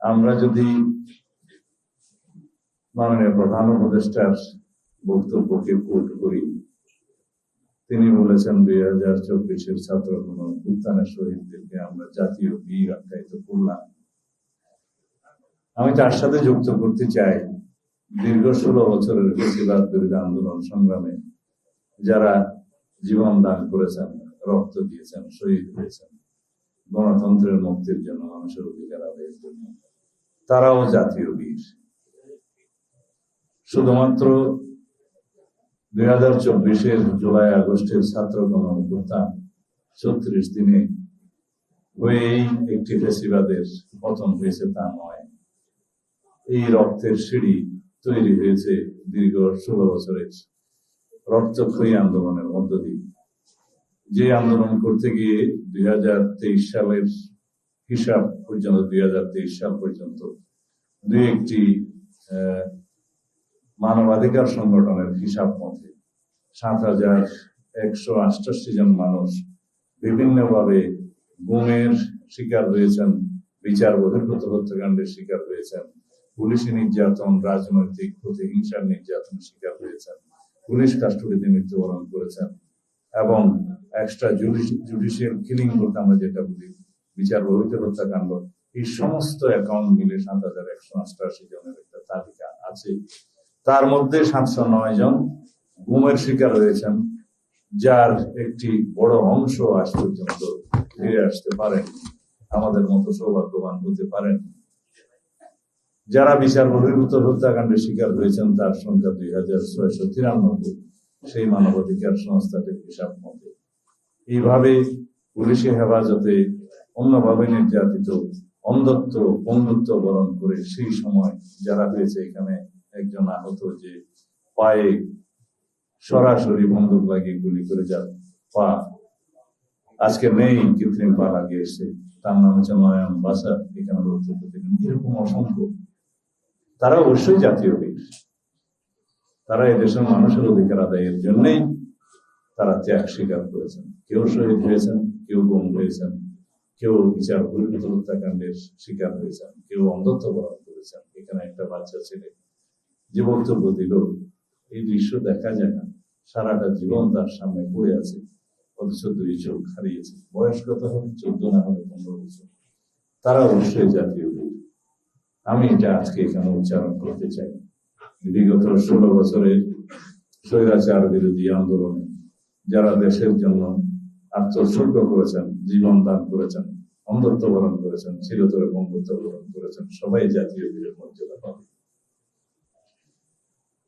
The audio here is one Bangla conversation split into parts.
আমরা যদি মাননীয় প্রধান উপদেষ্টার বক্তব্যকে কোট করি, তিনি বলেছেন 2024-এর ছাত্র গণঅভ্যুত্থানের শহীদদেরকে আমরা জাতীয় বীর আখ্যায়িত করলাম। আমি তার সাথে যুক্ত করতে চাই দীর্ঘ 16 বছরের ফ্যাসিবাদ বিরোধী আন্দোলন সংগ্রামে যারা জীবন দান করেছেন, রক্ত দিয়েছেন, শহীদ হয়েছেন গণতন্ত্রের মুক্তির জন্য, মানুষের অধিকার আদায়ের জন্য, তারাও জাতীয় বীর। শুধুমাত্র 2024-এর জুলাই আগস্টের ছাত্র গণঅভ্যুত্থান 36 দিনে হয়েই একটি ফ্যাসিবাদের পতন হয়েছে তা নয়। এই রক্তের সিঁড়ি তৈরি হয়েছে দীর্ঘ 16 বছরের রক্তক্ষয়ী আন্দোলনের মধ্য দিয়ে। যে আন্দোলন করতে গিয়ে 2023 সালের হিসাব পর্যন্ত 2023 সাল পর্যন্ত দুই একটি মানবাধিকার সংগঠনের হিসাব মতে 7,188 জন মানুষ বিভিন্নভাবে গুমের শিকার হয়েছেন, বিচার বহির্ভূত হত্যাকাণ্ডের শিকার হয়েছেন, পুলিশি নির্যাতন, রাজনৈতিক প্রতিহিংসার নির্যাতনের শিকার হয়েছেন, পুলিশ কাস্টডিতে মৃত্যুবরণ করেছেন এবং এক্সট্রা জুডিশিয়াল কিলিং বলতে আমরা যেটা বলি, বিচার বহির্ভূত হত্যাকাণ্ড, এই সমস্ত অ্যাকাউন্ট মিলে 7,188 জনের একটা তালিকা আছে। তার মধ্যে 709 জন গুমের শিকার হয়েছেন, যার একটি বড় অংশ আজ পর্যন্ত ফিরে আসতে পারেন, আমাদের মতো সৌভাগ্যবান হতে পারেন। যারা বিচার বহির্ভূত হত্যাকাণ্ডের শিকার হয়েছেন তার সংখ্যা 2,693, সেই মানবাধিকার সংস্থাটির হিসাব মতে। এইভাবে পুলিশি হেফাজতে অন্যভাবে নির্যাতিত, অন্ধত্ব, বন্ধুত্ব বরণ করে সেই সময় যারা হয়েছে, এখানে একজন আহত যে পায়ে সরাসরি বন্দুক লাগিয়ে গুলি করে যান, পা আজকে নেই, কৃত্রিম পা লাগিয়ে এসছে, তার নাম হচ্ছে নয়ন বাসা, এখানে বক্তব্য দিলেন। এরকম অসংখ্য, তারা অবশ্যই জাতীয় বীর। তারা এদেশের মানুষের অধিকার আদায়ের জন্যই তারা ত্যাগ স্বীকার করেছেন। কেউ শহীদ হয়েছেন, কেউ গুম হয়েছেন, কেউ বিচার বহির্ভূত হত্যাকাণ্ডের শিকার হয়েছেন, কেউ অন্ধত্ব বরণ করেছেন। এখানে একটা বাচ্চা ছেলে যে বক্তব্য দিল, এই দৃশ্য দেখা যায় না, সারাটা জীবন তার সামনে পড়ে আছে, অথচ 2 চোখ হারিয়েছে। বয়স কত হবে? 14 না হলে 15 বছর। তারা অবশ্যই জাতীয় বীর। আমি এটা আজকে এখানে উচ্চারণ করতে চাই। বিগত 16 বছরের স্বৈরাচার বিরোধী আন্দোলনে যারা দেশের জন্য আত্মোৎসর্গ করেছেন, জীবন দান করেছেন, অন্ধত্ব বরণ করেছেন, চিরতরে বঙ্গত্ব বরণ করেছেন, সবাই জাতীয় বীরের মর্যাদা পাবে।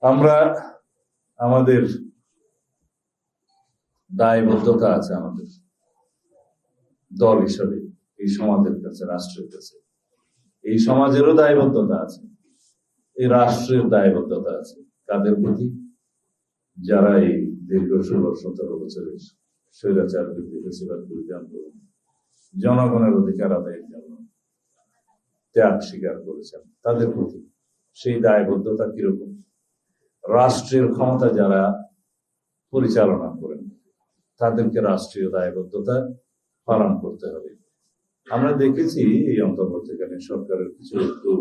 আমরা আমাদের দায়বদ্ধতা আছে, আমাদের দল হিসাবে এই সমাজের কাছে, রাষ্ট্রের কাছে। এই সমাজেরও দায়বদ্ধতা আছে, এই রাষ্ট্রের দায়বদ্ধতা আছে। কাদের প্রতি? যারা এই দীর্ঘ 16-17 বছরের স্বৈরাচার বিরোধী, ফ্যাসিবাদ বিরোধী আন্দোলন, জনগণের অধিকার আদায়ের জন্য ত্যাগ স্বীকার করেছেন, তাদের প্রতি সেই দায়বদ্ধতা কিরকম? রাষ্ট্রের ক্ষমতা যারা পরিচালনা করেন তাদেরকে রাষ্ট্রীয় দায়বদ্ধতা পালন করতে হবে। আমরা দেখেছি এই অন্তর্বর্তীকালীন সরকারের কিছু উদ্যোগ,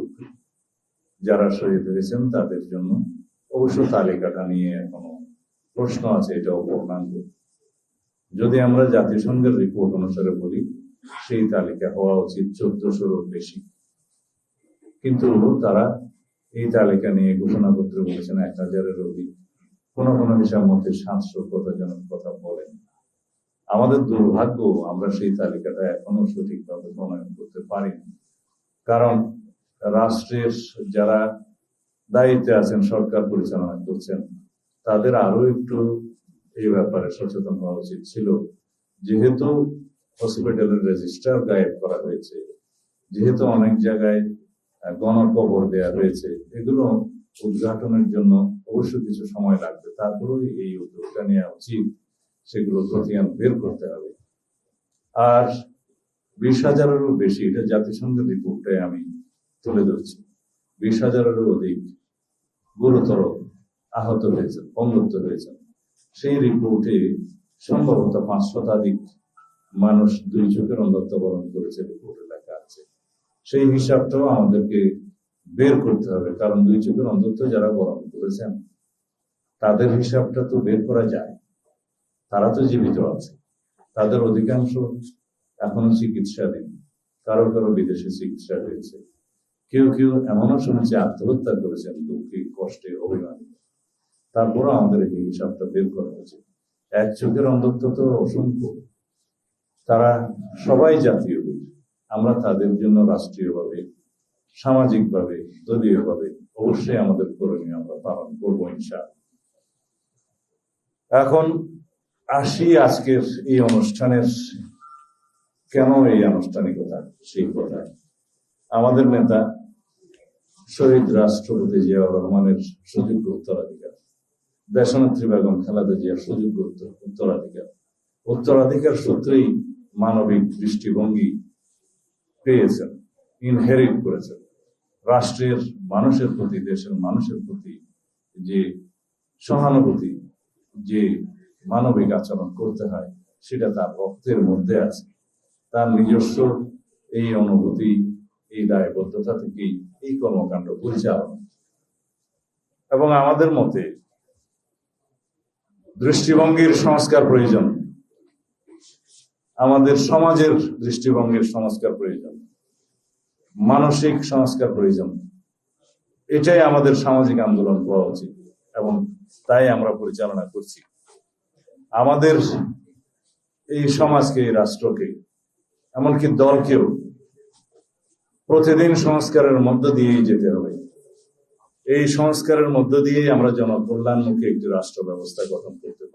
যারা শহীদ হয়েছেন তাদের জন্য অবশ্য তালিকাটা নিয়ে এখনো প্রশ্ন আছে, এটা অপূর্ণাঙ্গ। যদি আমরা জাতিসংঘের রিপোর্ট অনুসারে বলি, সেই তালিকা হওয়া উচিত 1400-এরও বেশি, কিন্তু তারা এই তালিকা নিয়ে ঘোষণাপত্রে বলেছেন 1000-এর অধিক। কোন কোন হিসাব মতে 700 কতজনের কথা বলেন। আমাদের দুর্ভাগ্য, আমরা সেই তালিকাটা এখনো সঠিকভাবে প্রণয়ন করতে পারিনি। কারণ রাষ্ট্রের যারা দায়িত্বে আছেন, সরকার পরিচালনা করছেন, তাদের আরো একটু এই ব্যাপারে সচেতন হওয়া উচিত ছিল। যেহেতু হসপিটালের রেজিস্টার গায়েব করা হয়েছে, যেহেতু অনেক জায়গায় গণকবর দেয়া হয়েছে, এগুলো উদ্ঘাটনের জন্য অবশ্য কিছু সময় লাগবে। তারপরেও এই উদ্যোগটা নেওয়া উচিত, সেগুলো খতিয়ান বের করতে হবে। আর 20,000-এরও বেশি, এটা জাতিসংঘের রিপোর্টে আমি তুলে ধরছি, 20,000-এরও অধিক গুরুতর আহত হয়েছেন, বঙ্গত্ব হয়েছেন। সেই রিপোর্টে সম্ভবত 5 শতাধিক মানুষ 2 চোখের অন্ধত্ব বরণ করেছে, রিপোর্টে লেখা আছে। সেই হিসাবটাও আমাদেরকে বের করতে হবে, কারণ দুই চোখের অন্ধত্ব যারা বরণ করেছেন তাদের হিসাবটা তো বের করা যায়। তারা তো জীবিত আছে, তাদের অধিকাংশ এখনো চিকিৎসাধীন, কারো কারো বিদেশে চিকিৎসা হয়েছে, কেউ কেউ এমনও শুনেছে আত্মহত্যা করেছেন দুঃখে কষ্টে অভিমানী। তারপরও আমাদের এই হিসাবটা বের করা উচিত। এক চোখের অন্ধত্ব তো অসংখ্য, তারা সবাই জাতীয় বীর। আমরা তাদের জন্য রাষ্ট্রীয়ভাবে, সামাজিকভাবে, দলীয়ভাবে অবশ্যই আমাদের করণীয় আমরা পালন করবো ইনশাআল্লাহ। এখন আসি আজকের এই অনুষ্ঠানের কেন এই আনুষ্ঠানিকতা, সেই কথায়। আমাদের নেতা শহীদ রাষ্ট্রপতি জিয়াউর রহমানের সুযোগ্য উত্তরাধিকার, দেশনেত্রী বেগম খালেদা জিয়ার সুযোগ্য উত্তরাধিকার সূত্রেই মানবিক দৃষ্টিভঙ্গি পেয়েছেন, ইনহেরিট করেছেন। রাষ্ট্রের মানুষের প্রতি, দেশের মানুষের প্রতি যে সহানুভূতি, যে মানবিক আচরণ করতে হয়, সেটা তার রক্তের মধ্যে আছে। তার নিজস্ব এই অনুভূতি, এই দায়বদ্ধতা থেকেই এই কর্মকাণ্ড পরিচালনা। এবং আমাদের মতে দৃষ্টিভঙ্গির সংস্কার প্রয়োজন, আমাদের সমাজের দৃষ্টিভঙ্গির সংস্কার প্রয়োজন, মানসিক সংস্কার প্রয়োজন। এটাই আমাদের সামাজিক আন্দোলন হওয়া উচিত এবং তাই আমরা পরিচালনা করছি। আমাদের এই সমাজকে, এই রাষ্ট্রকে, এমনকি দলকেও প্রতিদিন সংস্কারের মধ্য দিয়েই যেতে হবে। এই সংস্কারের মধ্য দিয়েই আমরা জনকল্যাণমুখী একটি রাষ্ট্র ব্যবস্থা গঠন করতে